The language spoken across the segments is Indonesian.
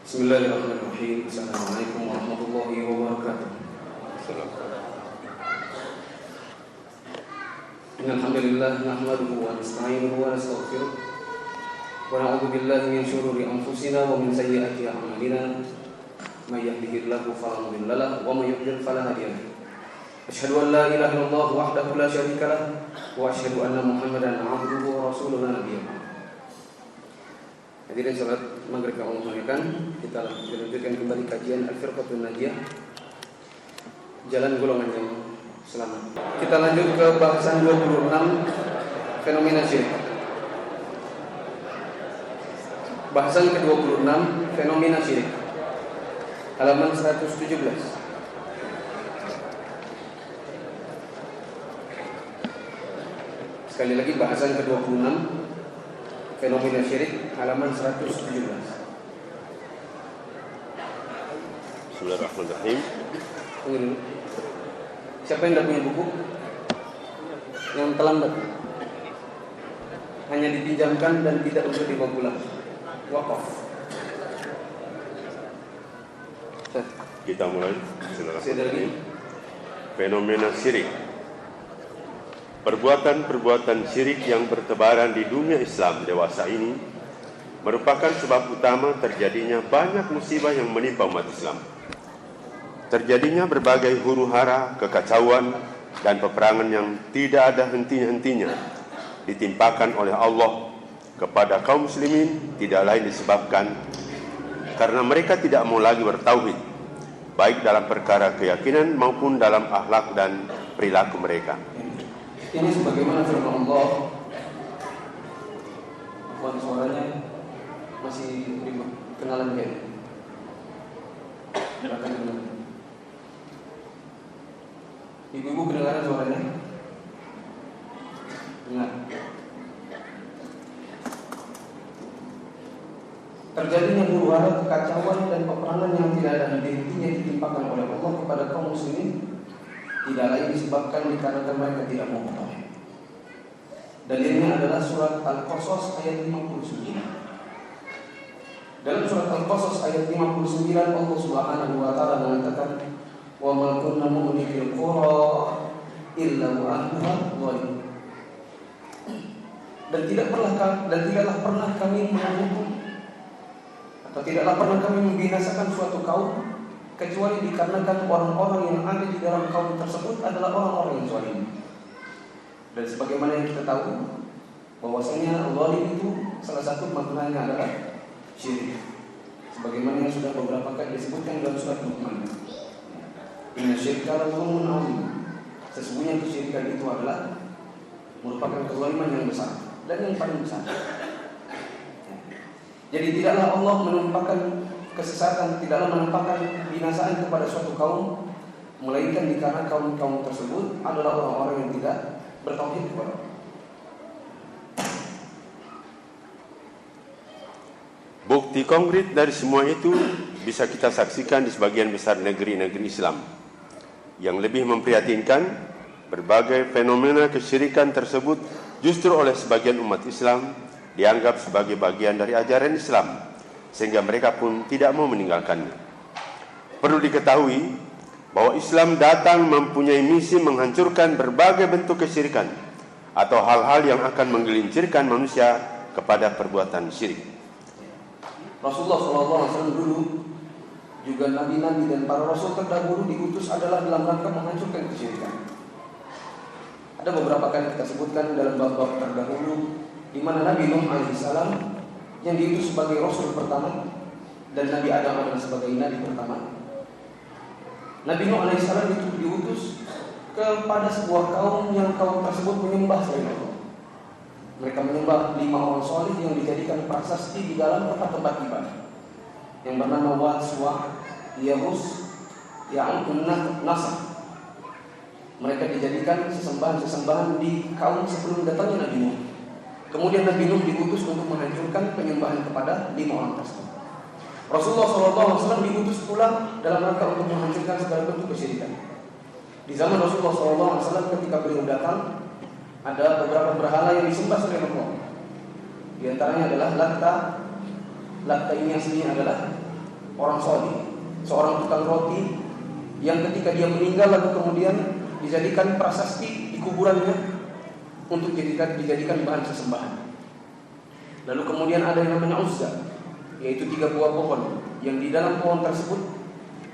Bismillahirrahmanirrahim. Assalamualaikum warahmatullahi wabarakatuh. Alhamdulillah nahmaduhu wa nasta'inuhu wa nastaghfiruh wa na'udzu billahi min shururi anfusina wa min sayyiati a'malina. May yahdihillahu fala mudilla lahu wa may yudlil fala hadiya lahu. Asyhadu an la ilaha illallah wahdahu la syarika lahu wa asyhadu anna Muhammadan 'abduhu wa rasuluhu nabiyyu. Hadirin salat maghrib yang Allah muliakan, kita lanjutkan kembali kajian Al-Firqatun Najiyah, jalan golongan yang selamat. Kita lanjut ke bahasan 26, fenomena syirik. Bahasan ke-26, fenomena syirik, halaman 117. Sekali lagi, bahasan ke-26, fenomena syirik, halaman 117. Bismillahirrahmanirrahim. Tunggu dulu. Siapa yang tidak punya buku? Yang terlambat, hanya dipinjamkan dan tidak usah dibawa pulang. Wakaf. Kita mulai. Bismillahirrahmanirrahim. Fenomena syirik. Perbuatan-perbuatan syirik yang bertebaran di dunia Islam dewasa ini merupakan sebab utama terjadinya banyak musibah yang menimpa umat Islam. Terjadinya berbagai huru-hara, kekacauan, dan peperangan yang tidak ada henti-hentinya ditimpakan oleh Allah kepada kaum muslimin, tidak lain disebabkan karena mereka tidak mau lagi bertauhid, baik dalam perkara keyakinan maupun dalam akhlak dan perilaku mereka. Ini sebagaimana firman Allah. Bukan suaranya masih ribut. Kenalan dia. Silakan kenalan. Ibu-ibu kedengaran suaranya? Dengar. Terjadinya huru-hara, kekacauan dan peperangan yang tidak ada henti-hentinya ditimpakan oleh Allah kepada kaum muslimin, tidak lain disebabkan dikarenakan mereka tidak mau bertauhid. Dalilnya adalah surat Al-Qasas ayat 59. Dalam surat Al-Qasas ayat 59 Allah Subhanahu wa taala mengatakan, "Wa ma kunna muhlikil qura illa wa ahluha zalim." Dan tidaklah pernah kami menghukum atau tidaklah pernah kami membinasakan suatu kaum kecuali dikarenakan orang-orang yang ada di dalam kaum tersebut adalah orang-orang yang zalim. Dan sebagaimana yang kita tahu bahwasanya zalim itu salah satu maknanya adalah syirik. Sebagaimana yang sudah beberapa kali disebutkan dalam surat Luqman. Inna syirka la zulmun 'adzim. Sesungguhnya kesyirikan itu adalah merupakan kezaliman yang besar dan yang paling besar. Jadi tidaklah Allah menumpahkan kesesatan, tidaklah menampakkan binasaan kepada suatu kaum, melainkan dikarenakan kaum-kaum tersebut adalah orang-orang yang tidak bertauhid kepada Allah. Bukti konkret dari semua itu bisa kita saksikan di sebagian besar negeri-negeri Islam. Yang lebih memprihatinkan, berbagai fenomena kesyirikan tersebut justru oleh sebagian umat Islam dianggap sebagai bagian dari ajaran Islam, sehingga mereka pun tidak mau meninggalkannya. Perlu diketahui bahwa Islam datang mempunyai misi menghancurkan berbagai bentuk kesyirikan atau hal-hal yang akan menggelincirkan manusia kepada perbuatan syirik. Rasulullah SAW dulu, juga nabi-nabi dan para rasul terdahulu diutus adalah dalam rangka menghancurkan kesyirikan. Ada beberapa kali kita sebutkan dalam bab-bab terdahulu di mana Nabi Nuh alaihissalam yang diutus sebagai rasul pertama dan Nabi Adam adalah sebagai nabi pertama. Nabi Nuh alaihissalam itu diutus kepada sebuah kaum yang kaum tersebut menyembah selain Allah. Mereka menyembah 5 orang soleh yang dijadikan prasasti di dalam tempat-tempat ibadah yang bernama Wad, Suwa, Yahus, Ya'un, Nasr. Mereka dijadikan sesembahan-sesembahan di kaum sebelum datangnya Nabi Nuh. Kemudian Nabi Nuh diutus untuk menghancurkan penyembahan kepada 5 orang tersebut. Rasulullah SAW diutus pula dalam rangka untuk menghancurkan segala bentuk kesyirikan. Di zaman Rasulullah SAW ketika beliau datang, ada beberapa berhala yang disembah oleh Allah. Di antaranya adalah Latta. Latta ini aslinya adalah orang soleh, seorang tukang roti yang ketika dia meninggal lalu kemudian dijadikan prasasti di kuburannya untuk dijadikan bahan sesembahan. Lalu kemudian ada yang namanya Uzza, yaitu 3 buah pohon yang di dalam pohon tersebut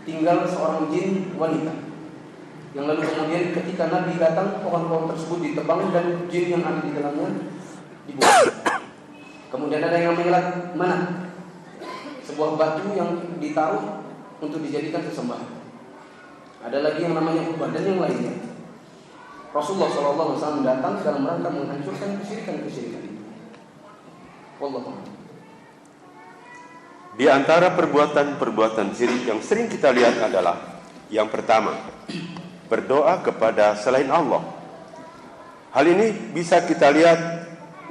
tinggal seorang jin wanita. Yang lalu kemudian ketika Nabi datang, pohon-pohon tersebut ditebang dan jin yang ada di dalamnya dibuang. Kemudian ada yang namanya Manat, sebuah batu yang ditaruh untuk dijadikan sesembahan. Ada lagi yang namanya Ubah dan yang lainnya. Rasulullah SAW datang dalam rangka menghancurkan kesyirikan-kesyirikan itu. Wallahu a'lam. Di antara perbuatan-perbuatan syirik yang sering kita lihat adalah yang pertama, berdoa kepada selain Allah. Hal ini bisa kita lihat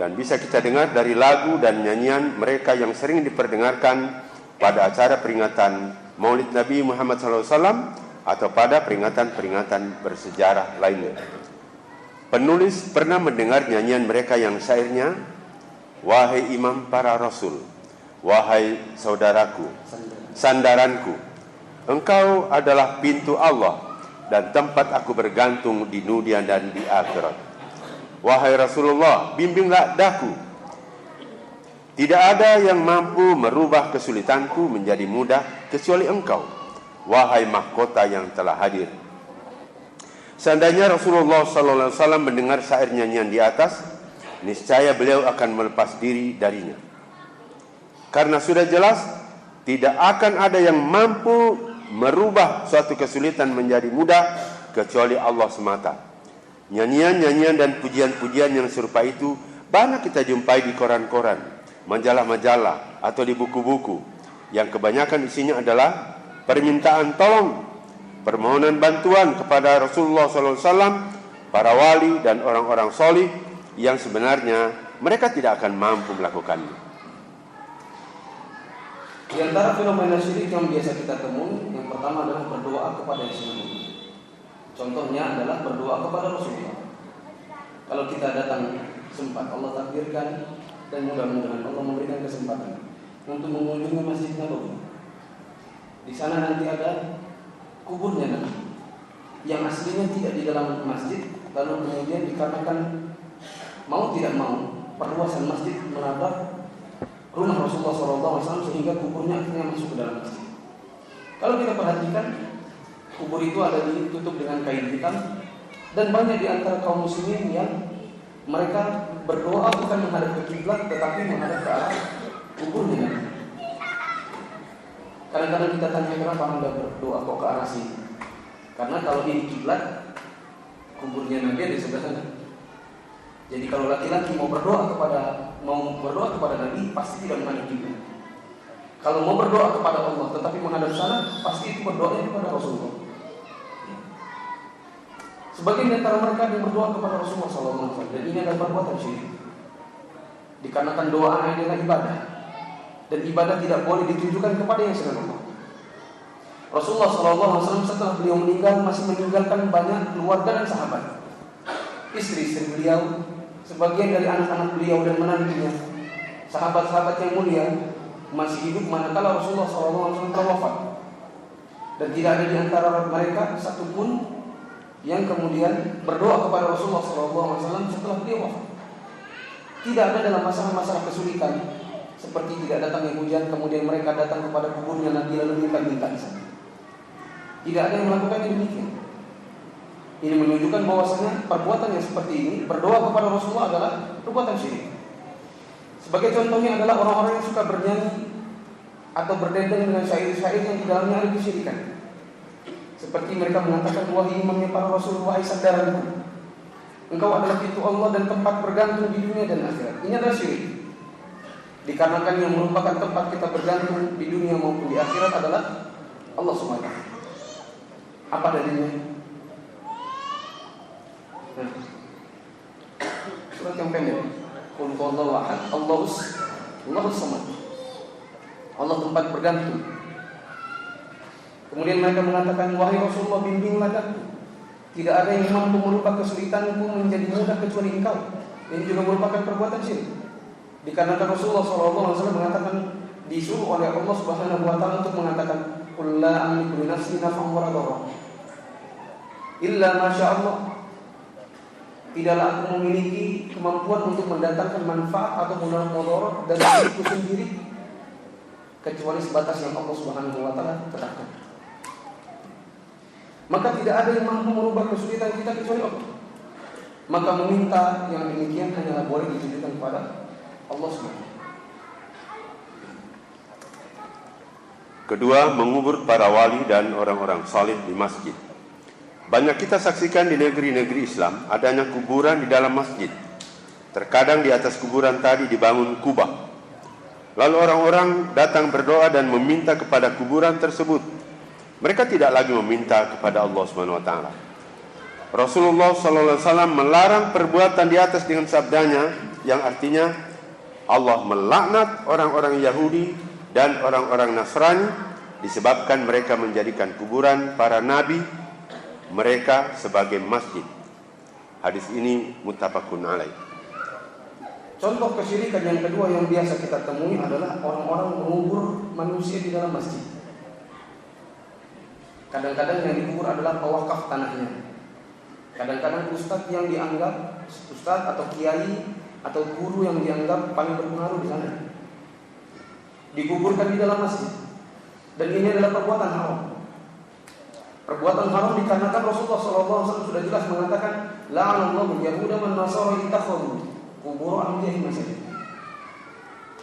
dan bisa kita dengar dari lagu dan nyanyian mereka yang sering diperdengarkan pada acara peringatan Maulid Nabi Muhammad SAW atau pada peringatan-peringatan bersejarah lainnya. Penulis pernah mendengar nyanyian mereka yang syairnya, "Wahai imam para rasul, wahai saudaraku, sandaranku, engkau adalah pintu Allah dan tempat aku bergantung di dunia dan di akhirat. Wahai Rasulullah, bimbinglah daku. Tidak ada yang mampu merubah kesulitanku menjadi mudah kecuali engkau. Wahai mahkota yang telah hadir." Seandainya Rasulullah SAW mendengar syair nyanyian di atas, niscaya beliau akan melepas diri darinya. Karena sudah jelas tidak akan ada yang mampu merubah suatu kesulitan menjadi mudah kecuali Allah semata. Nyanyian-nyanyian dan pujian-pujian yang serupa itu banyak kita jumpai di koran-koran, majalah-majalah atau di buku-buku yang kebanyakan isinya adalah permintaan tolong, permohonan bantuan kepada Rasulullah SAW, para wali dan orang-orang solih yang sebenarnya mereka tidak akan mampu melakukannya. Di antara fenomena syirik yang biasa kita temui, yang pertama adalah berdoa kepada yang sembuh. Contohnya adalah berdoa kepada Rasulullah. Kalau kita datang sempat, Allah takdirkan dan mudah-mudahan Allah memberikan kesempatan untuk mengunjungi Masjid Nabawi. Di sana nanti ada kuburnya Nabi, yang aslinya tidak di dalam masjid, lalu kemudian dikarenakan mau tidak mau perluasan masjid menabrak rumah Rasulullah SAW sehingga kuburnya akhirnya masuk ke dalam masjid. Kalau kita perhatikan, kubur itu ada ditutup dengan kain hitam, dan banyak di antara kaum muslimin yang mereka berdoa bukan menghadap ke kiblat tetapi menghadap ke arah kuburnya Nabi. Kadang-kadang kita tanya kenapa Anda berdoa kok ke arah sini? Karena kalau ini kiblat, kuburnya Nabi ada di sebelah sana. Jadi kalau laki-laki mau berdoa kepada Nabi pasti tidak menghadap kiblat. Kalau mau berdoa kepada Allah tetapi menghadap sana, pasti itu berdoanya kepada Rasulullah. Sebagian di antara mereka yang berdoa kepada Rasulullah SAW, dan ini adalah perbuatan syirik. Dikarenakan doa adalah ibadah, dan ibadah tidak boleh ditujukan kepada yang selain Allah. Rasulullah SAW setelah beliau meninggal masih meninggalkan banyak keluarga dan sahabat, istri-istri beliau, sebagian dari anak-anak beliau dan menantunya, sahabat-sahabat yang mulia masih hidup manakala Rasulullah SAW telah wafat. Dan tidak ada di antara mereka satupun yang kemudian berdoa kepada Rasulullah SAW setelah beliau wafat. Tidak ada dalam masalah-masalah kesulitan, seperti tidak datangnya hujan, kemudian mereka datang kepada kuburnya Nabi lalu minta-minta di sana. Tidak ada yang melakukan demikian. Ini menunjukkan bahwasanya perbuatan yang seperti ini, berdoa kepada Rasulullah, adalah perbuatan syirik. Sebagai contohnya adalah orang-orang yang suka bernyanyi atau berdendang dengan syair-syair yang di dalamnya ada kesyirikan. Seperti mereka mengatakan, wahai imamnya para rasul, wahai sandaranku, engkau adalah pintu Allah dan tempat bergantung di dunia dan akhirat. Ini adalah syirik. Dikarenakan yang merupakan tempat kita bergantung di dunia maupun di akhirat adalah Allah SWT. Apa dalilnya? Surat yang pendek. Qul huwallahu ahad, Allahus samad. Allah tempat bergantung. Kemudian mereka mengatakan, wahai Rasulullah, bimbinglah daku. Tidak ada yang mampu merubah kesulitanku menjadi mudah kecuali engkau. Ini juga merupakan perbuatan syirik. Dikarenakan Rasulullah SAW mengatakan, disuruh oleh Allah Subhanahu wa taala untuk mengatakan qul la amliku li nafsi naf'an wa dharra illa ma syaa Allah. Tidaklah aku memiliki kemampuan untuk mendatangkan manfaat atau mudarat dari diriku sendiri kecuali sebatas yang Allah Subhanahu wa taala tetapkan. Maka tidak ada yang mampu merubah kesulitan kita kecuali Allah. Maka meminta yang demikian hanyalah boleh ditujukan kepada Allah Subhanahu. Kedua, mengubur para wali dan orang-orang saleh di masjid. Banyak kita saksikan di negeri-negeri Islam adanya kuburan di dalam masjid. Terkadang di atas kuburan tadi dibangun kubah. Lalu orang-orang datang berdoa dan meminta kepada kuburan tersebut. Mereka tidak lagi meminta kepada Allah Subhanahu wa taala. Rasulullah sallallahu alaihi wasallam melarang perbuatan di atas dengan sabdanya yang artinya Allah melaknat orang-orang Yahudi dan orang-orang Nasrani disebabkan mereka menjadikan kuburan para nabi mereka sebagai masjid. Hadis ini muttafaqun alaih. Contoh kesyirikan yang kedua yang biasa kita temui adalah orang-orang mengubur manusia di dalam masjid. Kadang-kadang yang dikubur adalah pewakaf tanahnya. Kadang-kadang ustadz yang dianggap ustadz atau kiai atau guru yang dianggap paling berpengaruh di sana dikuburkan di dalam masjid. Dan ini adalah perbuatan haram. Perbuatan haram dikarenakan Rasulullah SAW sudah jelas mengatakan la'anallahu yahuda wan nasara ittakhadhu qubur anbiya'ihim masajid.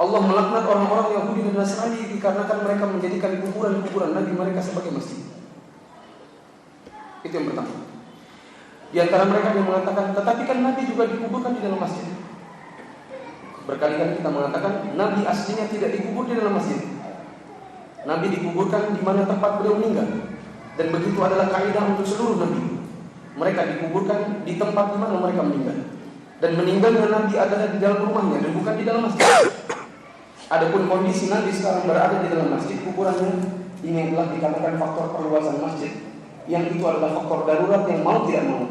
Allah melaknat orang-orang Yahudi dan Nasrani dikarenakan mereka menjadikan kuburan-kuburan nabi mereka sebagai masjid. Itu yang pertama. Di antara mereka yang mengatakan, tetapi kan nabi juga dikuburkan di dalam masjid. Berkali-kali kita mengatakan nabi aslinya tidak dikubur di dalam masjid. Nabi dikuburkan di mana tempat beliau meninggal. Dan begitu adalah kaidah untuk seluruh nabi. Mereka dikuburkan di tempat di mana mereka meninggal. Dan meninggalnya nabi adalah di dalam rumahnya dan bukan di dalam masjid. Adapun kondisi nabi sekarang berada di dalam masjid, kuburannya ini telah dikatakan faktor perluasan masjid. Yang itu adalah faktor darurat yang mau tidak mau.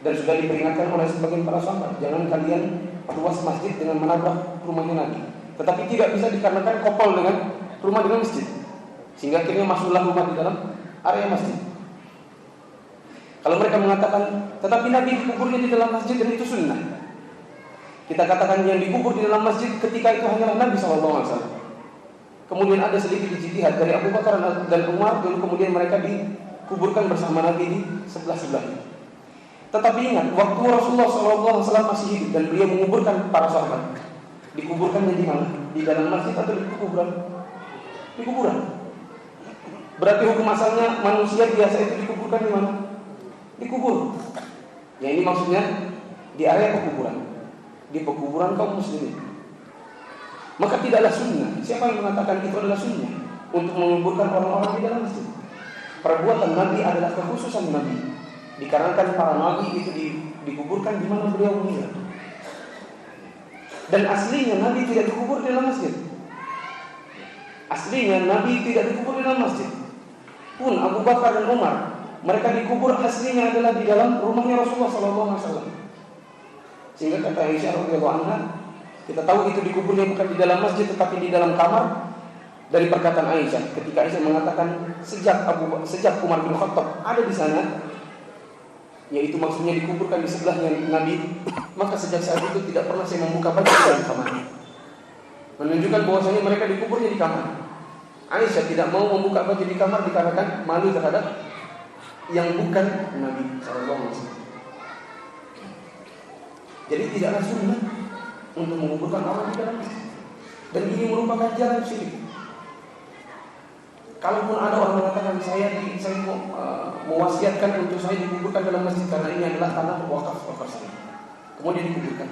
Dan sudah diperingatkan oleh sebagian para sahabat, jangan kalian perluas masjid dengan menabrak rumahnya Nabi. Tetapi tidak bisa dikarenakan kopol dengan rumah dengan masjid, sehingga akhirnya masuklah rumah di dalam area masjid. Kalau mereka mengatakan, tetapi Nabi dikuburnya di dalam masjid dan itu sunnah, kita katakan yang dikubur di dalam masjid ketika itu hanyalah Nabi SAW. Kemudian ada sedikit ijtihad dari Abu Bakar dan Umar, dulu kemudian mereka dikuburkan bersama Nabi di sebelah-sebelahnya. Tetapi ingat, waktu Rasulullah SAW masih hidup dan beliau menguburkan para sahabat, dikuburkannya di mana? Di dalam masjid atau di kuburan? Di kuburan. Berarti hukum asalnya manusia biasa itu dikuburkan di mana? Di kubur. Ya ini maksudnya di area pekuburan, di pekuburan kaum muslimin. Maka tidaklah sunnah. Siapa yang mengatakan itu adalah sunnah untuk menguburkan orang-orang di dalam masjid? Perbuatan Nabi adalah kekhususan Nabi. Dikarenakan para nabi itu dikuburkan di mana beliau meninggal. Dan aslinya Nabi tidak dikubur di dalam masjid. Aslinya Nabi tidak dikubur di dalam masjid. Pun Abu Bakar dan Umar, mereka dikubur aslinya adalah di dalam rumahnya Rasulullah SAW. Sehingga kata Aisyah radhiyallahu anha, kita tahu itu dikuburnya bukan di dalam masjid tetapi di dalam kamar. Dari perkataan Aisyah, ketika Aisyah mengatakan sejak Umar bin Khattab ada di sana, yaitu maksudnya dikuburkan di sebelahnya Nabi, maka sejak saat itu tidak pernah saya membuka baju di dalam kamar. Menunjukkan bahwasanya mereka dikuburnya di kamar. Aisyah tidak mau membuka baju di kamar dikarenakan malu terhadap yang bukan Nabi SAW. Jadi tidaklah sunnah untuk menguburkan orang di dalam masjid. Dan ini merupakan jalan syirik. Kalaupun ada orang mengatakan saya mewasiatkan untuk saya dikuburkan dalam masjid karena ini adalah tanah wakaf saya, kemudian dikuburkan.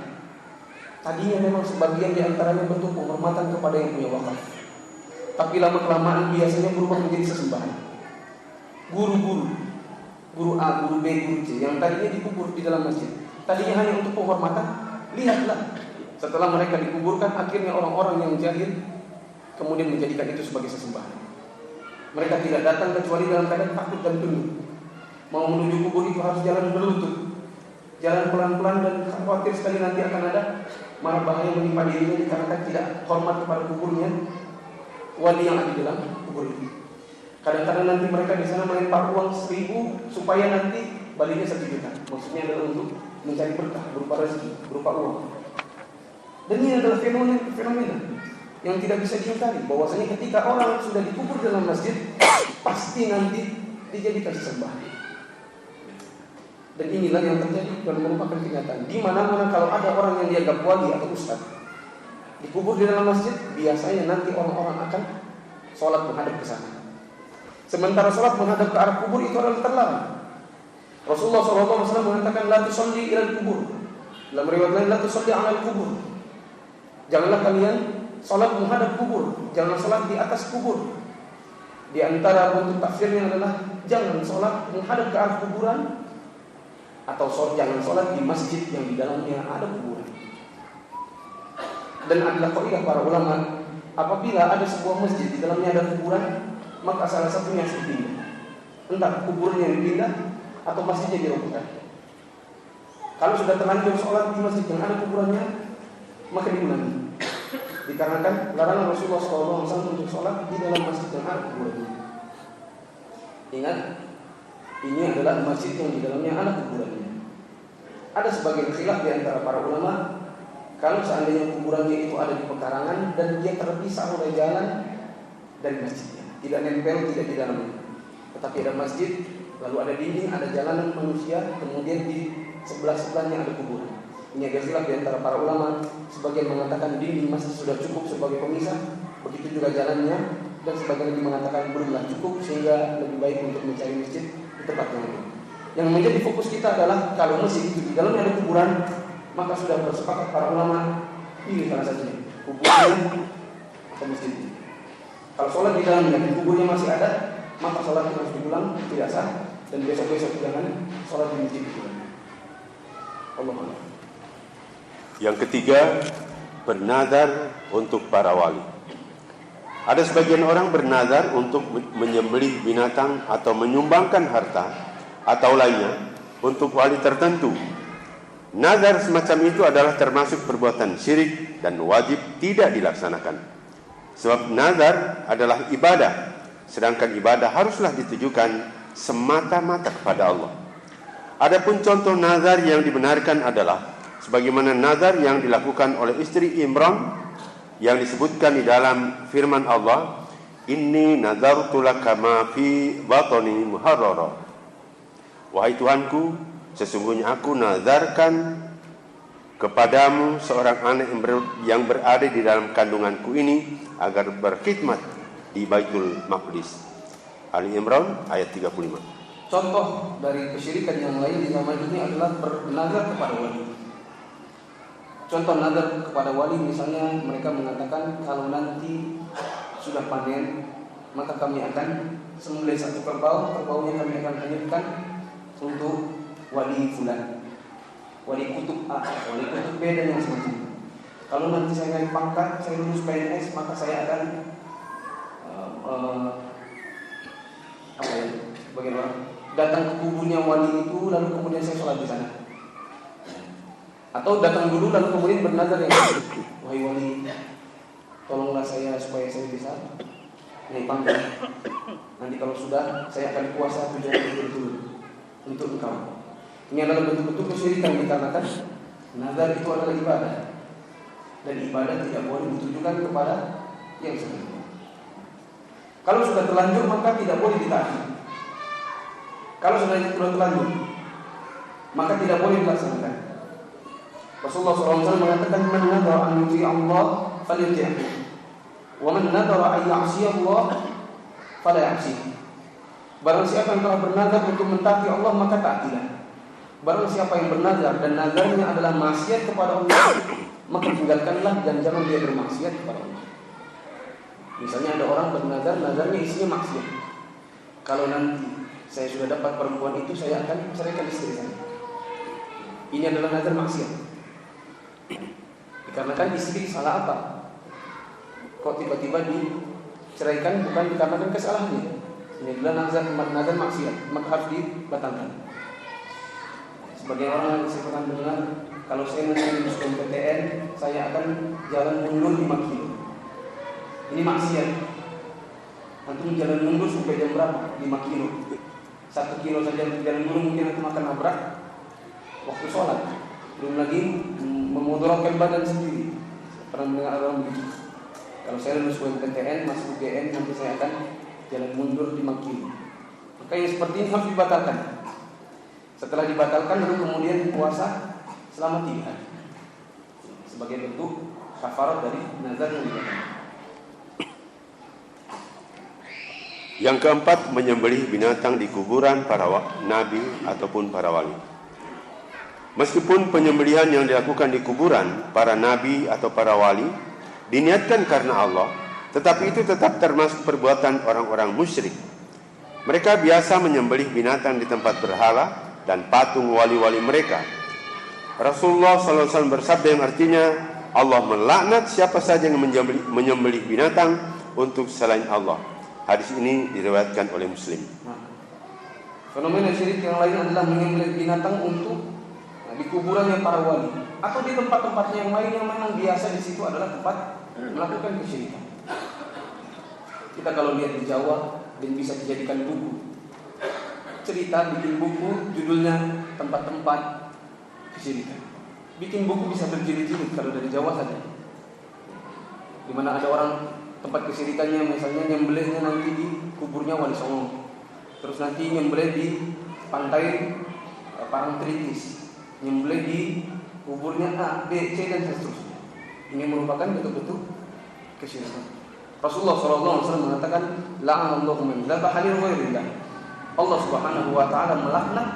Tadinya memang sebagian di antaranya bentuk penghormatan kepada yang punya wakaf, tapi lama-kelamaan biasanya berubah menjadi sesembahan. Guru A, guru B, guru C yang tadinya dikubur di dalam masjid, tadinya hanya untuk penghormatan. Lihatlah, setelah mereka dikuburkan, akhirnya orang-orang yang jahil kemudian menjadikan itu sebagai sesembahan. Mereka tidak datang kecuali dalam keadaan takut dan tunduk. Mau menuju kubur itu harus jalan berlutut. jalan pelan-pelan dan khawatir sekali nanti akan ada malah bahaya menimpa dirinya dikarenakan tidak hormat kepada kuburnya wali yang ada di dalam kubur itu. Kadang-kadang nanti mereka di sana melempar uang 1.000 supaya nanti baliknya 1 juta. Maksudnya adalah untuk mencari berkah berupa rezeki, berupa uang. Dan ini adalah fenomena yang tidak bisa diingkari, bahwasanya ketika orang sudah dikubur dalam masjid pasti nanti dijadikan sesembahan. Dan inilah yang terjadi dan merupakan kenyataan. Di mana-mana kalau ada orang yang dianggap wali atau ustaz dikubur di dalam masjid, biasanya nanti orang-orang akan sholat menghadap ke sana. Sementara sholat menghadap ke arah kubur itu adalah terlarang. Rasulullah SAW mengatakan la tusalli ilal kubur. Dalam riwayat lain la tusalli alal kubur. Janganlah kalian sholat menghadap kubur, jangan sholat di atas kubur. Di antara bentuk tafsirnya adalah jangan sholat menghadap ke arah kuburan, atau jangan sholat di masjid yang di dalamnya ada kuburan. Dan adalah kaidah para ulama, apabila ada sebuah masjid di dalamnya ada kuburan, maka salah satunya harus dipindah. Entah kuburnya dipindah atau masjidnya dirobohkan. Kalau sudah terlanjur sholat di masjid yang ada kuburannya, maka diulangi. Dikarenakan larangan Rasulullah SAW untuk sholat di dalam masjid yang ada kuburannya. Ingat, ini adalah masjid yang di dalamnya ada kuburannya. Ada sebagian khilaf di antara para ulama, kalau seandainya kuburannya itu ada di pekarangan dan dia terpisah oleh jalan dari masjidnya, tidak nempel, tidak di dalamnya, tetapi ada masjid, lalu ada dinding, ada jalanan manusia, kemudian di sebelah-sebelahnya ada kuburan. Ini agak khilaf di antara para ulama. Sebagian mengatakan dinding masih sudah cukup sebagai pemisah, begitu juga jalannya, dan sebagian lagi mengatakan belumlah cukup, sehingga lebih baik untuk mencari masjid di tempat yang lain. Yang menjadi fokus kita adalah kalau masjid itu di dalamnya ada kuburan, maka sudah bersepakat para ulama pilih salah satunya, kuburnya atau masjid. Kalau sholat di dalamnya dan kuburnya masih ada, maka sholat harus diulang, tidak sah, dan besok-besok jangan sholat di masjid itu. Allah. Yang ketiga, bernazar untuk para wali. Ada sebagian orang bernazar untuk menyembelih binatang atau menyumbangkan harta atau lainnya untuk wali tertentu. Nazar semacam itu adalah termasuk perbuatan syirik dan wajib tidak dilaksanakan. Sebab nazar adalah ibadah, sedangkan ibadah haruslah ditujukan semata-mata kepada Allah. Adapun contoh nazar yang dibenarkan adalah sebagaimana nazar yang dilakukan oleh istri Imran yang disebutkan di dalam firman Allah, Inni nazartu laka ma fi batni muharrara. Wahai Tuhanku, sesungguhnya aku nazarkan kepadamu seorang anak yang berada di dalam kandunganku ini agar berkhidmat di Baitul Maqdis. Ali Imran ayat 35. Contoh dari kesyirikan yang lain di zaman ini adalah bernazar kepada wali. Contoh nazar kepada wali, misalnya mereka mengatakan kalau nanti sudah panen maka kami akan sembelih satu kerbau, kerbaunya kami akan hanyutkan untuk wali fulan, wali kutub A, wali kutub B dan yang semacamnya. Kalau nanti saya naik pangkat, saya lulus PNS, maka saya akan bagaimana? Datang ke kuburnya wali itu, lalu kemudian saya sholat di sana. Atau datang dulu lalu kemudian bernazar yang wahai wali, tolonglah saya supaya saya bisa naik pangkat. Nanti kalau sudah, saya akan puasa 7 hari berturut untuk engkau. Ini adalah bentuk-bentuk kesyirikan dikarenakan nazar itu adalah ibadah, dan ibadah tidak boleh ditujukan kepada yang selain. Kalau sudah terlanjur maka tidak boleh ditaati. Kalau sudah terlanjur maka tidak boleh dilaksanakan. Rasulullah SAW mengatakan, Man nadara an yuti Allah falyuti'hu, wa man nadara an ya'si Allah fala ya'si. Barang siapa yang telah bernazar untuk mentaati Allah, maka taatilah. Barang siapa yang bernazar dan nazarnya adalah maksiat kepada Allah, maka tinggalkanlah dan jangan dia bermaksiat kepada Allah. Misalnya ada orang bernazar, nazarnya isinya maksiat. Kalau nanti saya sudah dapat perempuan itu, saya akan ceraikan istri saya. Ini adalah nazar maksiat. Dikarenakan istri salah apa? Kok tiba-tiba diceraikan bukan dikarenakan kesalahannya. Ini adalah nazar maksiat, maka harus dibatalkan. Sebagian orang saya pernah dengar, kalau saya nanti lulus PTN, saya akan jalan mundur 5 kilo. Ini maksiat. Antum jalan mundur sampai jam berapa? 5 kilo. 1 kilo saja jalan mundur mungkin antum akan nabrak waktu sholat. Belum lagi memudaratkan badan sendiri. Saya pernah mendengar orang begitu. Kalau saya lulus PTN, masuk UGM, nanti saya akan jalan mundur 5 kilo. Maka yang seperti ini harus dibatalkan. Setelah dibatalkan, lalu kemudian puasa selama 3 hari sebagai bentuk kafarat dari nazar yang dibatalkan. Yang keempat, menyembelih binatang di kuburan para nabi ataupun para wali. Meskipun penyembelihan yang dilakukan di kuburan para nabi atau para wali diniatkan karena Allah, tetapi itu tetap termasuk perbuatan orang-orang musyrik. Mereka biasa menyembelih binatang di tempat berhala dan patung wali-wali mereka. Rasulullah SAW bersabda yang artinya, Allah melaknat siapa saja yang menyembelih binatang untuk selain Allah. Hadis ini diriwayatkan oleh Muslim. Fenomena syirik yang lain adalah menyembelih binatang untuk di kuburannya para wali atau di tempat-tempat yang lain yang memang biasa di situ adalah tempat melakukan kesyirikan. Kita kalau lihat di Jawa dan bisa dijadikan buku, cerita bikin buku judulnya tempat-tempat kesyirikan. Bikin buku bisa berjilid-jilid kalau dari Jawa saja. Di mana ada orang tempat kesyirikannya, misalnya nyembelihnya nanti di kuburnya Wali Songo, terus nanti nyembelih di pantai Parangtritis, nyembelih di kuburnya A, B, C dan seterusnya. Ini merupakan bentuk-bentuk kesyirikan. Rasulullah SAW mengatakan, la'anallahu man dzabaha li ghairillah. Allah Subhanahu wa taala melaknat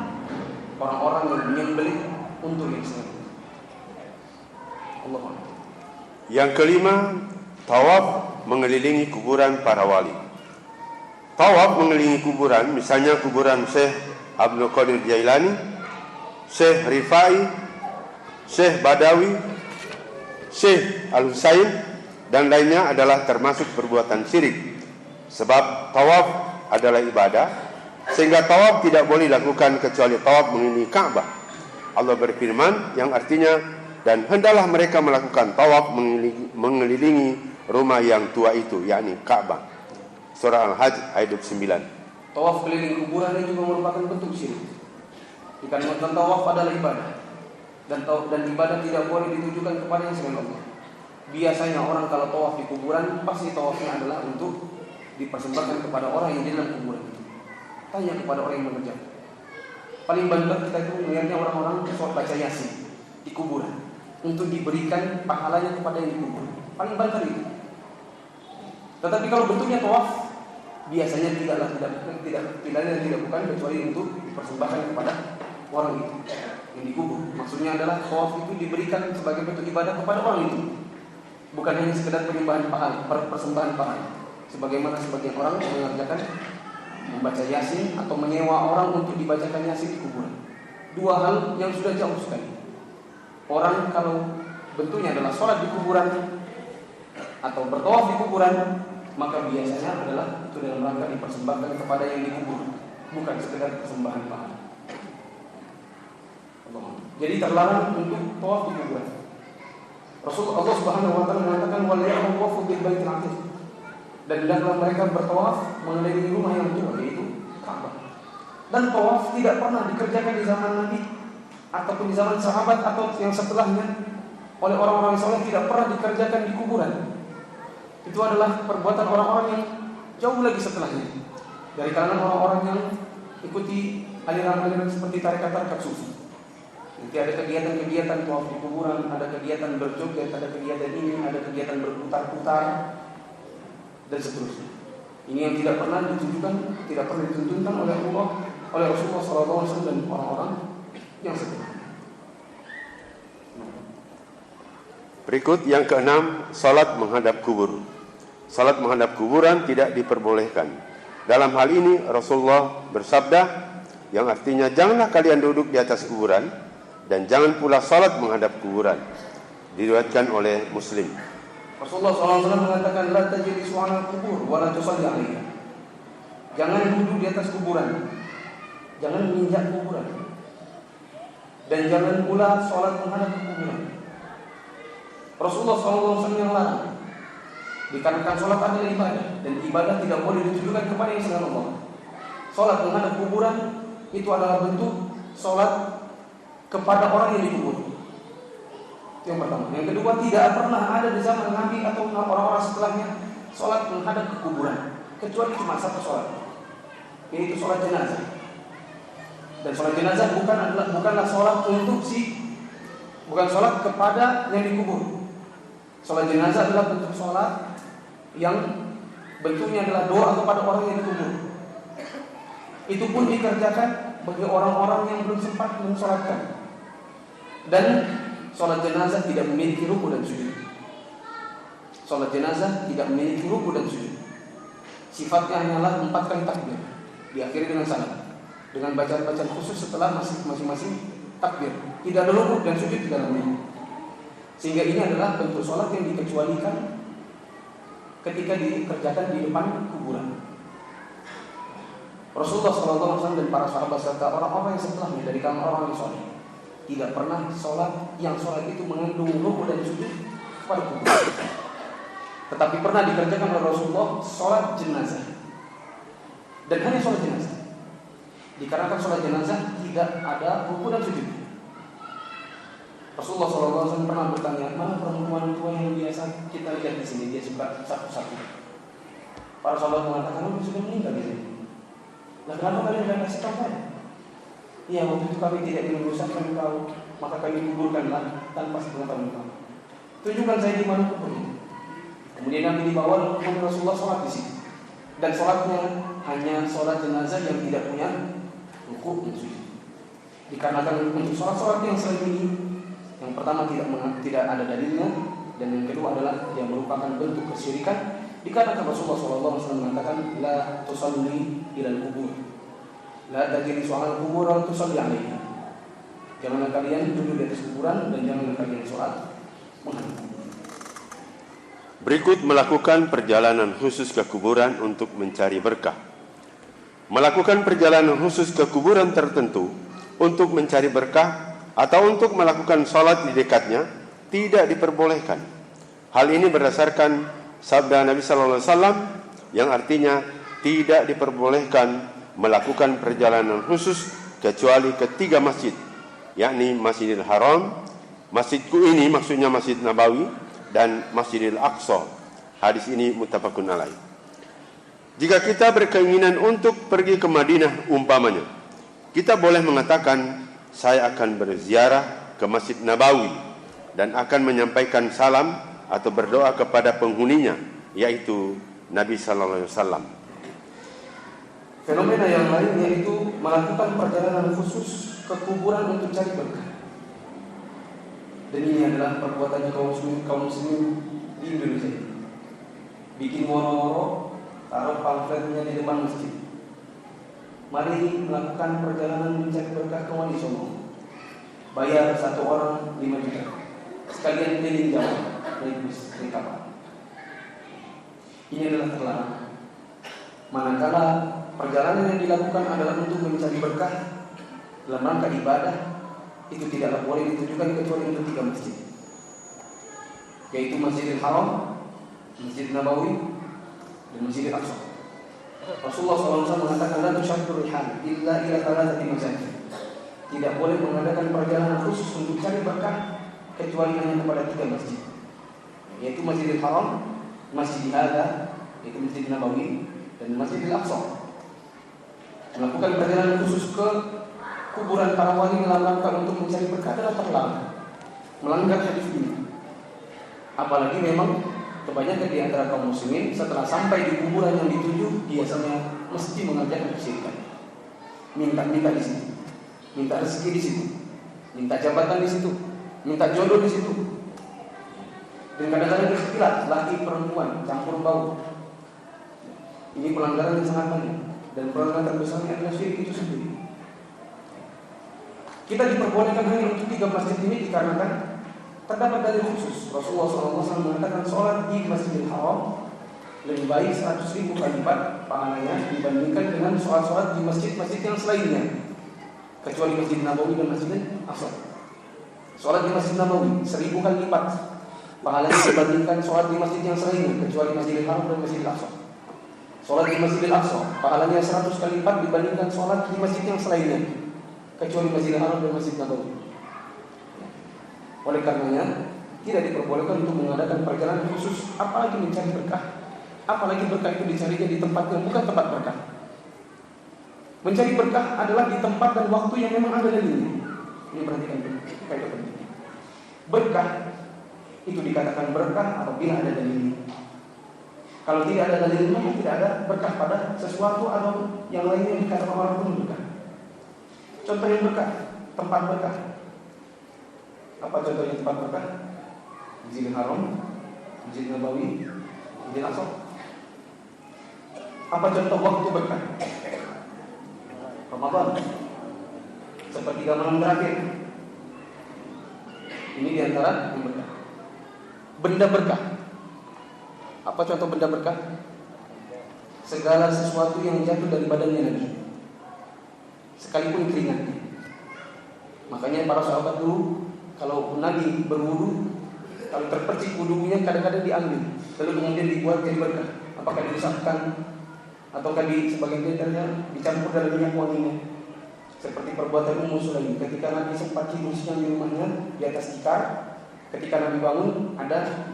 orang-orang yang menyembelih untuk yang selain Allah. Yang kelima, tawaf mengelilingi kuburan para wali. Tawaf mengelilingi kuburan, misalnya kuburan Syekh Abdul Qadir Jailani, Syekh Rifai, Syekh Badawi, Syekh Al-Husain dan lainnya adalah termasuk perbuatan syirik. Sebab tawaf adalah ibadah, sehingga tawaf tidak boleh dilakukan kecuali tawaf mengelilingi Ka'bah. Allah berfirman yang artinya, dan hendaklah mereka melakukan tawaf mengelilingi rumah yang tua itu, yakni Ka'bah. Surah Al-Hajj ayat 29. Tawaf keliling kuburan ini juga merupakan bentuk syirik. Dikarenakan tawaf adalah ibadah, dan ibadah tidak boleh ditujukan kepada yang selain Allah. Biasanya orang kalau tawaf di kuburan, pasti tawafnya adalah untuk dipersembahkan kepada orang yang di dalam kuburan itu. Tanya kepada orang yang mengerjakan. Paling banter kita itu melihatnya orang-orang sholat baca Yasin di kuburan untuk diberikan pahalanya kepada yang dikubur. Paling banter itu. Tetapi kalau bentuknya tawaf, biasanya tidak bukan kecuali untuk dipersembahkan kepada orang itu yang dikubur. Maksudnya adalah tawaf itu diberikan sebagai bentuk ibadah kepada orang itu, bukan hanya sekedar penyembahan pahala, persembahan pahala. Sebagaimana sebagian orang mengerjakan membaca Yasin atau menyewa orang untuk dibacakan Yasin di kuburan. Dua hal yang sudah jauh sekali. Orang kalau bentuknya adalah sholat di kuburan atau bertawaf di kuburan, maka biasanya adalah itu dalam rangka dipersembahkan kepada yang dikubur, bukan sekedar persembahan pahala. Jadi terlarang untuk tawaf di kuburan. Rasulullah Subhanahu wa taala mengatakan, wal ya'tawafu bil baitil atiq. Dan hendaklah mereka bertawaf mengelilingi rumah yang tua, yaitu Ka'bah. Dan tawaf tidak pernah dikerjakan di zaman Nabi ataupun di zaman sahabat atau yang setelahnya oleh orang-orang soleh, tidak pernah dikerjakan di kuburan. Itu adalah perbuatan orang-orang yang jauh lagi setelahnya, dari kalangan orang-orang yang ikuti aliran-aliran seperti tarekat-tarekat sufi. Nanti ada kegiatan-kegiatan tawaf di kuburan, ada kegiatan berjoget, ada kegiatan ini, ada kegiatan berputar-putar dan seterusnya. Ini yang tidak pernah ditunjukkan, tidak pernah dituntunkan oleh Allah, oleh Rasulullah SAW dan orang-orang yang setelahnya. Berikut yang keenam, salat menghadap kubur. Salat menghadap kuburan tidak diperbolehkan. Dalam hal ini Rasulullah bersabda yang artinya, janganlah kalian duduk di atas kuburan dan jangan pula salat menghadap kuburan. Diriwayatkan oleh Muslim. Rasulullah SAW mengatakan, la tajlisu 'alal qubur wa la tusalli 'alaiha. Jangan duduk di atas kuburan, jangan menginjak kuburan, dan jangan pula sholat menghadap ke kuburan. Rasulullah SAW yang larang, dikarenakan sholat adalah ibadah, dan ibadah tidak boleh ditujukan kepada yang selain Allah. Sholat menghadap kuburan itu adalah bentuk sholat kepada orang yang dikubur. Itu yang pertama. Yang kedua, tidak pernah ada di zaman Nabi atau orang-orang setelahnya sholat menghadap ke kuburan, kecuali cuma satu sholat, yaitu sholat jenazah. Dan sholat jenazah bukanlah sholat bukan sholat kepada yang dikubur. Sholat jenazah adalah bentuk sholat yang bentuknya adalah doa kepada orang yang dikubur. Itu pun dikerjakan bagi orang-orang yang belum sempat mensolatkan. Dan sholat jenazah tidak memiliki ruku dan sujud. Sholat jenazah tidak memiliki ruku dan sujud. Sifatnya hanyalah 4 kali takbir, diakhiri dengan salam, dengan bacaan-bacaan khusus setelah masing-masing takbir. Tidak ada ruku dan sujud di dalamnya. Sehingga ini adalah bentuk sholat yang dikecualikan ketika dikerjakan di depan kuburan. Rasulullah SAW dan para sahabat serta orang-orang yang setelahnya dari kalangan orang yang soleh tidak pernah yang sholat itu mengandung ruku dan sujud pada kuburan. Tetapi pernah dikerjakan oleh Rasulullah sholat jenazah, dan hanya sholat jenazah. Dikarenakan sholat jenazah tidak ada ruku dan sujud. Rasulullah SAW pernah bertanya, mana perempuan tua yang biasa kita lihat di sini, dia suka sapu-sapu. Para sahabat mengatakan, oh, sudah meninggal di sini. Nah, kenapa kalian tidak kasih tahu saya? Iya, waktu itu kami tidak mengusahakan engkau, maka kami kuburkanlah tanpa sepengetahuan engkau. Tunjukkan saya di mana kuburnya. Kemudian Nabi dibawa, kemudian Rasulullah sholat di sini. Dan sholatnya hanya sholat jenazah yang tidak punya ruku dan sujud. Dikarenakan untuk sholat-sholat yang selain ini, yang pertama tidak ada dalilnya, dan yang kedua adalah yang merupakan bentuk kesyirikan. Dikarenakan Rasulullah SAW mengatakan, la tusalli ilal kubur, la tajlisu alal kubur, la tusalli alaiha. Janganlah kalian duduk di atas kuburan dan janganlah kalian sholat menghadap kubur. Berikut melakukan perjalanan khusus ke kuburan untuk mencari berkah. Melakukan perjalanan khusus ke kuburan tertentu untuk mencari berkah atau untuk melakukan sholat di dekatnya tidak diperbolehkan. Hal ini berdasarkan sabda Nabi Sallallahu Alaihi Wasallam yang artinya tidak diperbolehkan melakukan perjalanan khusus kecuali ke 3 masjid, yakni Masjidil Haram, masjidku ini maksudnya Masjid Nabawi, dan Masjidil Aqsa. Hadis ini muttafaqun alaih. Jika kita berkeinginan untuk pergi ke Madinah umpamanya, kita boleh mengatakan, saya akan berziarah ke Masjid Nabawi dan akan menyampaikan salam atau berdoa kepada penghuninya, yaitu Nabi Sallallahu Alaihi Wasallam. Fenomena yang lain yaitu melakukan perjalanan khusus ke kuburan untuk cari berkah. Dan ini adalah perbuatannya kaum muslimin di Indonesia. Bikin woro-woro, taruh pamfletnya di depan masjid. Mari melakukan perjalanan mencari berkah ke Wali Songo. Bayar 1 orang 5 juta. Sekalian keliling Jawa naik bus, naik kapal. Ini adalah terlarang. Manakala perjalanan yang dilakukan adalah untuk mencari berkah dalam rangka ibadah, itu tidaklah boleh ditujukan kecuali untuk 3 masjid, yaitu Masjidil Haram, Masjid Nabawi, dan Masjidil Aqsa. Rasulullah SAW mengatakan, la tusyaddu rihal illa ila 3 masajid. Tidak boleh mengadakan perjalanan khusus untuk cari berkah kecuali hanya kepada 3 masjid, yaitu Masjidil Haram, Masjid Hadza, yaitu Masjid Nabawi, dan Masjidil Aqsa. Melakukan perjalanan khusus ke kuburan para wali dalam rangka untuk mencari berkah adalah terlarang, melanggar hadis ini. Apalagi memang kebanyakan di antara kaum muslimin setelah sampai di kuburan yang dituju biasanya mesti mengerjakan kesyirikan. Minta di situ, minta rezeki di situ, minta jabatan di situ, minta jodoh di situ. Dan kadang-kadang istilah laki perempuan campur bau. Ini pelanggaran yang sangat banyak, dan pelanggaran terbesarnya adalah syirik itu sendiri. Kita diperbolehkan hanya untuk 3 masjid ini dikarenakan terdapat dalil khusus. Rasulullah SAW mengatakan sholat di Masjidil Haram lebih baik 100.000 kali lipat pahalanya dibandingkan dengan sholat-sholat di masjid-masjid yang selainnya. kecuali Masjid Nabawi dan Masjid Aqsa. Sholat di Masjid Nabawi 1000 kali lipat pahalanya dibandingkan sholat di masjid yang selainnya, kecuali Masjidil Haram dan Masjidil Aqsa. Sholat di Masjidil Aqsa pahalanya 100 kali lipat dibandingkan sholat di masjid yang selainnya, kecuali Masjidil Haram dan Masjid Nabawi. Oleh karenanya tidak diperbolehkan untuk mengadakan perjalanan khusus, apalagi mencari berkah. Apalagi berkah itu dicarinya di tempat yang bukan tempat berkah. Mencari berkah adalah di tempat dan waktu yang memang ada dalilnya. Ini perhatikan dulu, kaidah penting. Berkah itu dikatakan berkah apabila ada dalilnya. Kalau tidak ada dalilnya, maka tidak ada berkah pada sesuatu atau yang lainnya yang dikatakan orang pun berkah. Contoh yang berkah, tempat berkah. Apa contohnya tempat berkah? Masjidil Haram, Masjid Nabawi, Masjid Aqsa. Apa contoh waktu berkah? Ramadan, sepertiga malam terakhir. Ini diantara yang berkah. Benda berkah. Apa contoh benda berkah? Segala sesuatu yang jatuh dari badannya Nabi, sekalipun keringatnya. Makanya para sahabat dulu, kalau Nabi berwudu, kalau terpercik wudunya kadang-kadang diambil, lalu kemudian dibuat jadi berkah. Apakah diusapkan ataukah sebagian diantaranya dicampur dalam minyak wanginya, seperti perbuatan Ummu Sulaim ketika Nabi sempat tidur siang di rumahnya di atas tikar. Ketika Nabi bangun, ada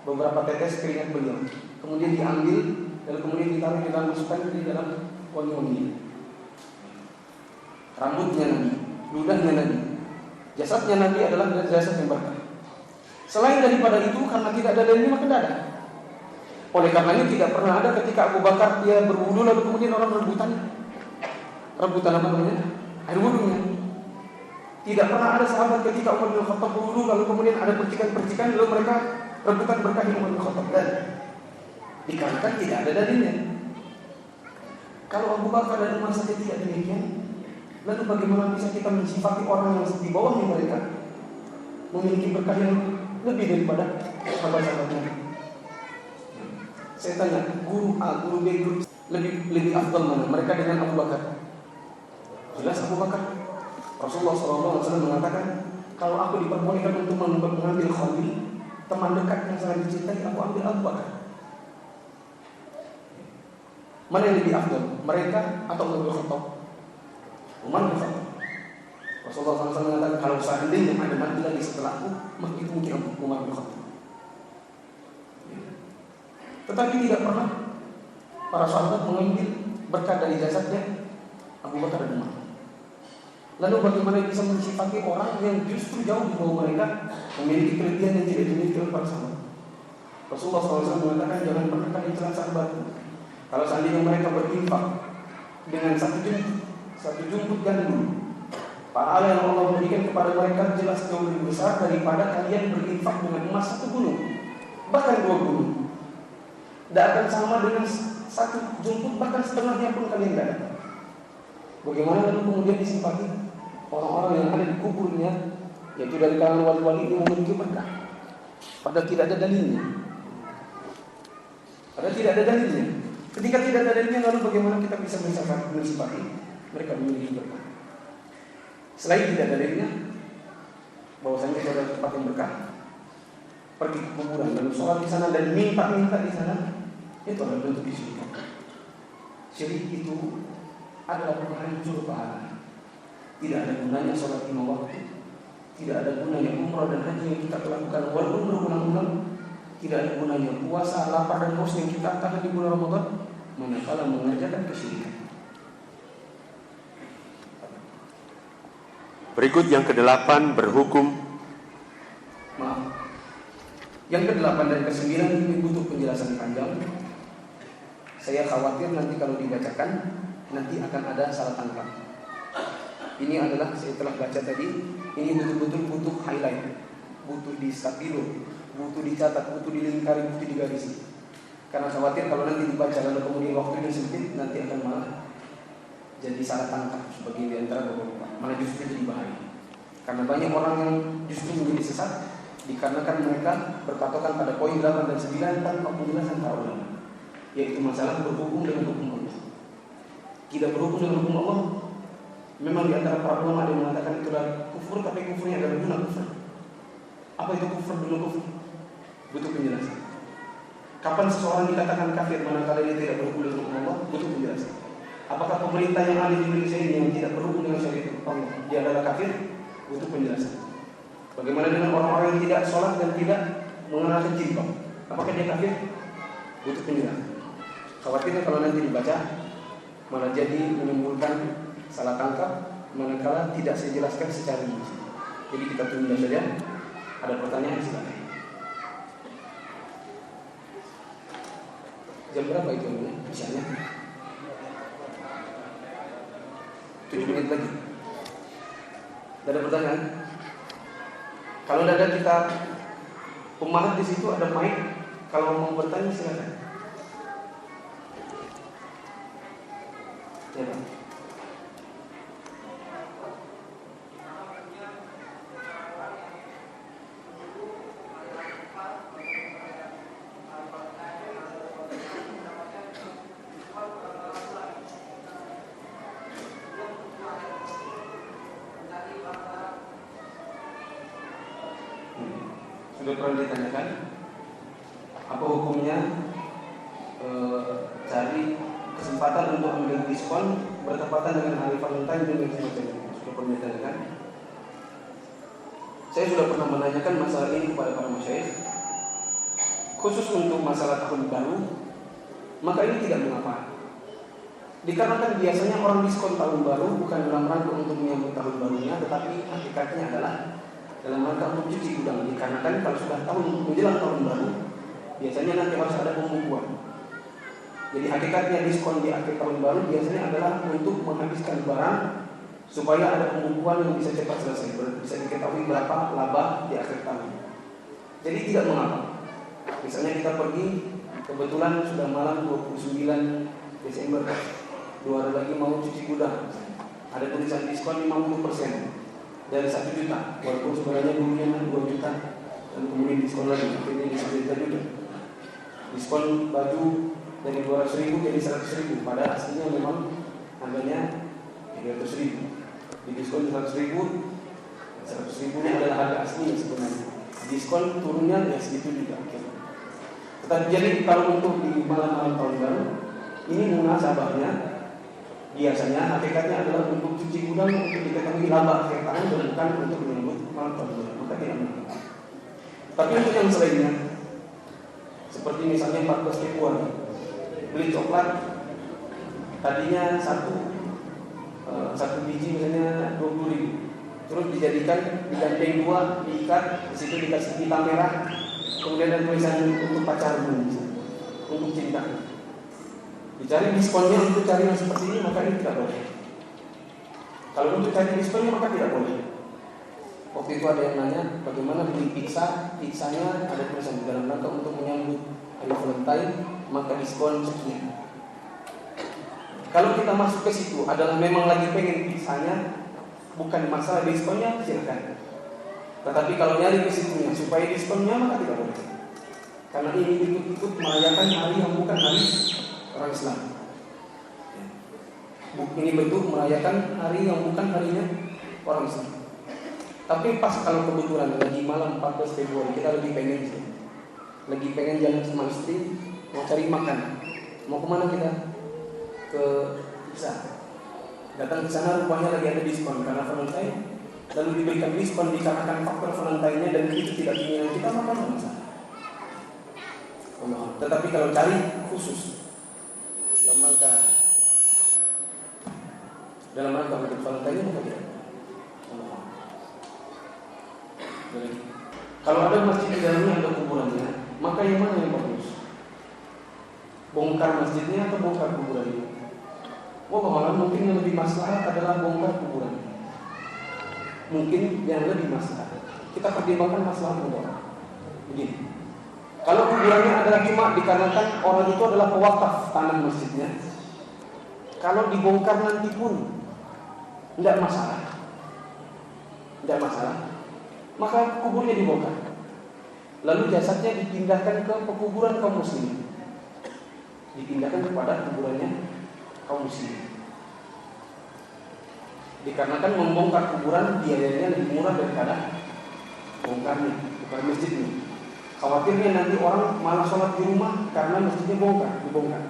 beberapa tetes keringat beliau, kemudian diambil lalu kemudian ditaruh di dalam, masukkan di dalam wangi-wangi. Rambutnya Nabi, ludahnya Nabi, jasadnya Nabi adalah jasad yang berkah. Selain daripada itu, karena tidak ada dalilnya maka tidak ada. Oleh karenanya tidak pernah ada ketika Abu Bakar dia berwudu lalu kemudian orang rebutan apa namanya? Air wudunya. Tidak pernah ada sahabat ketika Umar bin Khattab berwudu lalu kemudian ada percikan-percikan lalu mereka rebutan berkah Umar bin Khattab. Dan dikarenakan tidak ada dalilnya. Kalau Abu Bakar dan Umar saja tidak demikian, lalu bagaimana bisa kita mensifati orang yang di bawahnya mereka memiliki berkah yang lebih daripada sahabat-sahabatnya? Saya tanya, guru A, guru B, guru C, lebih afdal mana? Mereka dengan Abu Bakar? Jelas Abu Bakar. Rasulullah SAW mengatakan, kalau aku diperbolehkan untuk mengambil khalil, teman dekat yang sangat dicintai, aku ambil Abu Bakar. Mana yang lebih afdal? Mereka atau Umar bin Khattab? Umar bin Khattab. Rasulullah SAW mengatakan, kalau seandainya ada mati lagi setelahku, maka itu mungkin Umar bin Khattab. Tetapi tidak pernah para sahabat mengambil berkah dari jasadnya Abu Bakar dan Umar. Lalu bagaimana bisa mensifati orang yang justru jauh di bawah mereka memiliki kelebihan yang tidak dimiliki oleh para sahabat? Rasulullah SAW mengatakan, jangan pernah kalian celah sahabatku. Kalau seandainya mereka berinfak dengan satu jumput gandum, pahala yang Allah berikan kepada mereka jelas jauh lebih besar daripada kalian berinfak dengan emas satu gunung, bahkan 2 gunung. Tidak akan sama dengan satu jumput, bahkan setengahnya pun kalian tidak dapat. Bagaimana lalu kemudian disifati orang-orang yang ada di kuburnya, yaitu dari kalangan wali-wali ini memiliki berkah, padahal tidak ada dalilnya. Ketika tidak ada dalilnya, lalu bagaimana kita bisa mensifati mereka memiliki berkah? Selain tidak ada dalilnya, bahwasanya itu adalah tempat yang berkah, pergi ke kuburan lalu sholat di sana dan minta di sana, itu adalah bentuk kesyirikan. Syirik itu adalah penghancur pahala. Tidak ada gunanya sholat 5 waktu, tidak ada gunanya umrah dan haji yang kita lakukan walaupun berulang-ulang, tidak ada gunanya puasa, lapar dan haus yang kita tahan di bulan Ramadan, manakala mengerjakan kesyirikan. Berikut yang ke-8 berhukum. Yang ke-8 dan ke-9 ini butuh penjelasan panjang. Saya khawatir nanti kalau dibacakan nanti akan ada salah tangkap. Ini adalah saya telah baca tadi. Ini betul-betul butuh highlight, butuh di stabilo, butuh dicatat, butuh dilingkari, butuh digarisi. Karena khawatir kalau nanti dibaca lalu kemudian waktunya sempit, nanti akan malah jadi salah tangkap sebagian di antara beberapa. Malah justru jadi bahaya. Karena banyak orang yang justru menjadi sesat dikarenakan mereka berpatokan pada poin 8 dan 9 tanpa penjelasan para ulama, yaitu masalah berhubung dengan hukum Allah. Tidak berhubung dengan hukum Allah, Memang di antara para ulama ada yang mengatakan itu adalah kufur, tapi kufurnya adalah guna kufur. Apa itu kufur dulu kufur? Butuh penjelasan. Kapan seseorang dikatakan kafir manakala dia tidak berhukum dengan hukum Allah? Butuh penjelasan. Apakah pemerintah yang ada di Indonesia ini yang tidak berhukum dengan syariat Allah dia adalah kafir? Butuh penjelasan. Bagaimana dengan orang-orang yang tidak sholat dan tidak mengenakan jilbab? Apakah dia kafir? Butuh penjelasan. Khawatirnya kalau nanti dibaca malah jadi menimbulkan salah tangkap manakala tidak saya jelaskan secara rinci. Jadi kita tunda saja. Ada pertanyaan silakan. Jam berapa itu namanya? Misalnya 7 menit lagi. Tidak ada pertanyaan? Kalau tidak ada kita pemahat di situ ada mic. Kalau mau bertanya silakan. Ya, Pak. Sudah pernah ditanyakan apa hukumnya cari kesempatan untuk ambil diskon bertepatan dengan hari Valentine dan sebagainya. Sudah pernah ditanyakan. Saya sudah pernah menanyakan masalah ini kepada para masyayikh, khusus untuk masalah tahun baru, maka ini tidak mengapa. Dikarenakan biasanya orang diskon tahun baru bukan dalam rangka untuk menyambut tahun barunya, tetapi hakikatnya adalah dalam rangka untuk cuci gudang. Dikarenakan kalau sudah menjelang tahun baru, biasanya nanti harus ada pembukuan. Jadi hakikatnya diskon di akhir tahun baru biasanya adalah untuk menghabiskan barang supaya ada pembukuan yang bisa cepat selesai, bisa diketahui berapa laba di akhir tahun. Jadi tidak mengapa. Misalnya kita pergi, kebetulan sudah malam 29 Desember, 2 hari lagi mau cuci gudang, ada tulisan diskon 50% dari 1 juta, walaupun sebenarnya dulunya 2 juta, dan kemudian diskon lagi, akhirnya bisa 1 juta. Diskon baju dari 200.000 jadi 100.000, pada aslinya memang harganya 300.000. Di diskon 100.000, 100.000 ini adalah harga aslinya sebenarnya. Diskon turunnya ya segitu juga. Tetapi jadi kalau untuk di malam-malam tahun baru, ini munasabahnya biasanya hakikatnya adalah untuk cuci gudang, untuk diketahui laba akhir tahun dan bukan untuk menyambut malam tahun baru. Maka tidak mungkin. Tapi untuk yang selainnya, seperti misalnya 14 Februari, beli coklat tadinya satu biji misalnya 20.000, terus dijadikan digandeng 2, diikat, di situ dikasih pita merah, kemudian ada tulisan untuk pacarmu, untuk cinta. Dicari diskonnya untuk cari yang seperti ini, maka ini tidak boleh. Kalau untuk cari diskonnya maka tidak boleh. Waktu itu ada yang nanya bagaimana beli pizzanya ada tulisan di dalam rangka untuk menyambut hari Valentine, maka diskon sekian. Kalau kita masuk ke situ adalah memang lagi pengen pizzanya, bukan masalah diskonnya, silakan. Tetapi kalau nyari ke situnya supaya diskonnya maka tidak boleh. Karena ini ikut-ikut merayakan hari yang bukan hari orang Islam. Ini bentuk merayakan hari yang bukan harinya orang Islam. Tapi pas kalau kebetulan lagi malam 14 Februari kita lebih pengen sih. Lagi pengen jalan sama istri, mau cari makan. Mau kemana kita? Ke pizza. Datang ke sana rupanya lagi ada diskon karena Valentine, lalu diberikan diskon dikarenakan faktor Valentine-nya dan itu tidak keinginan kita, maka tidak masalah. Tetapi kalau cari khusus dalam rangka untuk Valentine, maka tidak. Kalau ada masjid di dalamnya ada kuburannya, maka yang mana yang bagus? Bongkar masjidnya atau bongkar kuburannya? Malah mungkin yang lebih maslahat adalah bongkar kuburan. Mungkin yang lebih maslahat. Kita pertimbangkan masalah orang. Begini. Kalau kuburannya adalah cuma dikarenakan orang itu adalah pewakaf tanah masjidnya, kalau dibongkar nanti pun tidak masalah. Tidak masalah. Maka kuburnya dibongkar. Lalu jasadnya dipindahkan ke pekuburan kaum muslimin. Dipindahkan kepada kuburannya kaum muslimin. Dikarenakan membongkar kuburan biayanya lebih murah daripada bongkarnya, bukan masjidnya. Khawatirnya nanti orang malah sholat di rumah karena masjidnya dibongkar.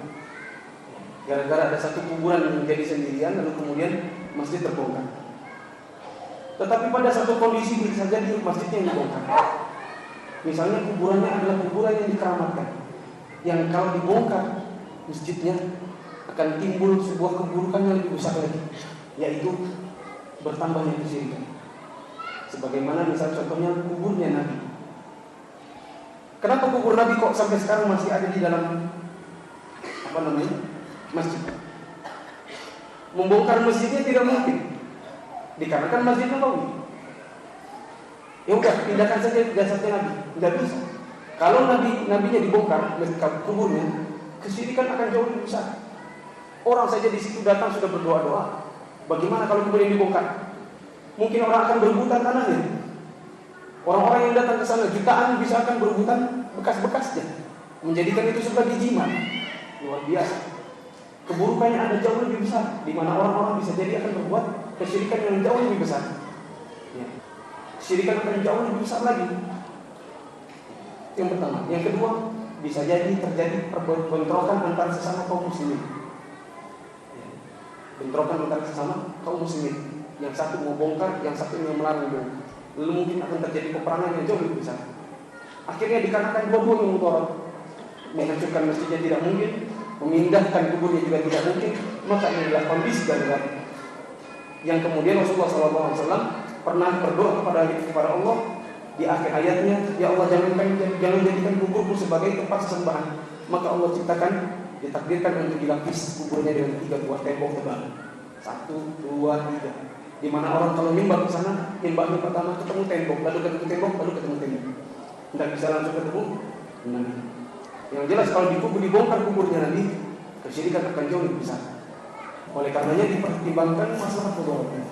Gara-gara ada satu kuburan yang menjadi sendirian, lalu kemudian masjid terbongkar. Tetapi pada satu kondisi bisa jadi masjidnya yang dibongkar. Misalnya kuburannya adalah kuburan yang dikeramatkan, yang kalau dibongkar masjidnya akan timbul sebuah keburukan yang lebih besar lagi, yaitu bertambahnya kesyirikan. Sebagaimana misal contohnya kuburnya Nabi. Kenapa kubur Nabi kok sampai sekarang masih ada di dalam masjid? Membongkar masjidnya tidak mungkin, dikarenakan masjid Nabawi. Ya udah, pindahkan saja jasadnya Nabi. Tidak bisa. Kalau nabinya dibongkar, kuburnya, kesyirikan akan jauh lebih besar. Orang saja di situ datang sudah berdoa-doa. Bagaimana kalau kemudian dibongkar? Mungkin orang akan berebutan tanahnya. Orang-orang yang datang ke sana jutaan bisa akan berebutan bekas-bekasnya, menjadikan itu sebagai jimat. Luar biasa. Keburukannya ada jauh lebih besar, di mana orang-orang bisa jadi akan berbuat kesyirikan yang jauh lebih besar. Ya. Kesyirikan akan jauh lebih besar lagi. Yang pertama. Yang kedua, bisa jadi terjadi bentrokan antara sesama kaum muslimin. Ya. Bentrokan antara sesama kaum muslimin. Yang satu mau bongkar, yang satu yang melarang bongkar. Lalu mungkin akan terjadi peperangan yang jauh lebih besar. Akhirnya dikarenakan dua-duanya mudarat, menghancurkan masjidnya tidak mungkin, memindahkan kuburnya juga tidak mungkin, maka ini adalah kondisi darurat. Yang kemudian Rasulullah SAW pernah berdoa kepada Allah di akhir ayatnya, ya Allah jangan jadikan kuburku sebagai tempat sesembahan. Maka Allah ditakdirkan untuk dilapis kuburnya dengan 3 buah tembok tebal. 1, 2, 3. Di mana orang kalau nimbang ke sana, nimbangnya pertama ketemu tembok, lalu ketemu tembok, lalu ketemu tembok. Tidak bisa langsung ketemu Nabi. Yang jelas kalau dibongkar kuburnya Nabi, kesyirikan akan jauh lebih besar. Oleh karenanya dipertimbangkan masalah mudaratnya.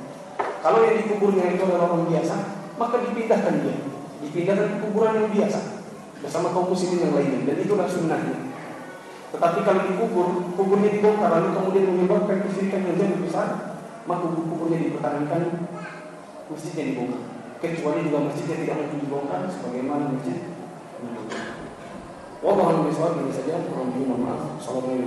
Kalau yang dikuburnya itu adalah orang biasa, maka dipindahkan dia, dipindahkan ke kuburan yang biasa bersama kaum muslimin yang lainnya, dan itulah sunnahnya. Tetapi kalau kuburnya dibongkar lalu kemudian menyebabkan kesyirikan yang jauh lebih besar, maka kuburnya dipertahankan, masjidnya dibongkar. Kecuali juga masjidnya tidak mungkin dibongkar, sebagaimana masjid. Wallahu a'lam bishawab. Ini saja. Mohon maaf. Assalamualaikum.